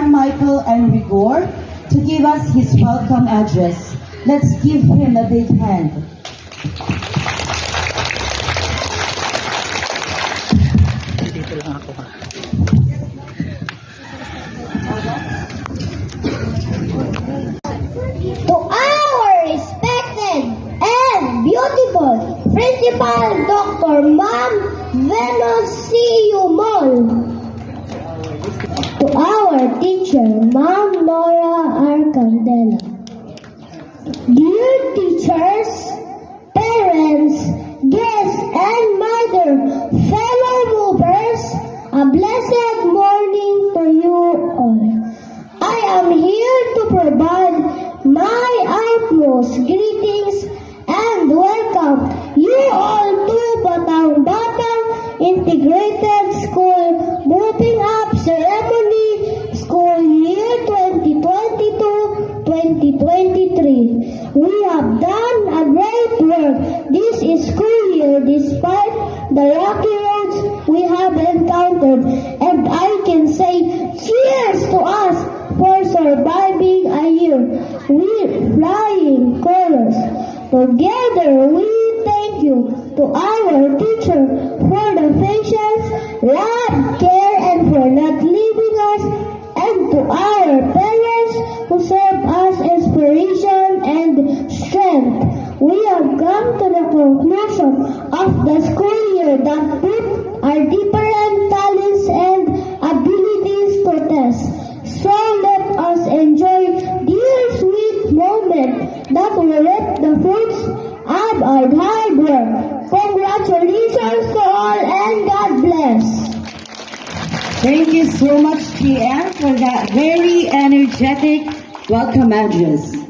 John Michael and Rigor to give us his welcome address. Let's give him a big hand. Dito lang ako ha. To our respected and beautiful Principal Dr. Ma'am Venus C. Umol. To our teacher, Ma'am Nora R. Candela. Dear teachers, parents, guests, and mother, fellow movers, a blessed morning to you all. I am here to provide my utmost greetings and welcome you all to Batang Batang Integrated School Moving Up Ceremony School Year 2022-2023. We have done a great work this school year despite the rocky roads we have encountered, and I can say cheers to us for surviving a year with flying colors. Together we thank you to our teacher for the patience, love, care, and for not leaving us, and to our parents who serve us inspiration and strength. We have come to the conclusion of the school year that put our different talents and abilities to test. So let us enjoy this sweet moment that will reap the fruits of our hard work. Congratulations to all and God bless. Thank you so much, TM, for that very energetic welcome address.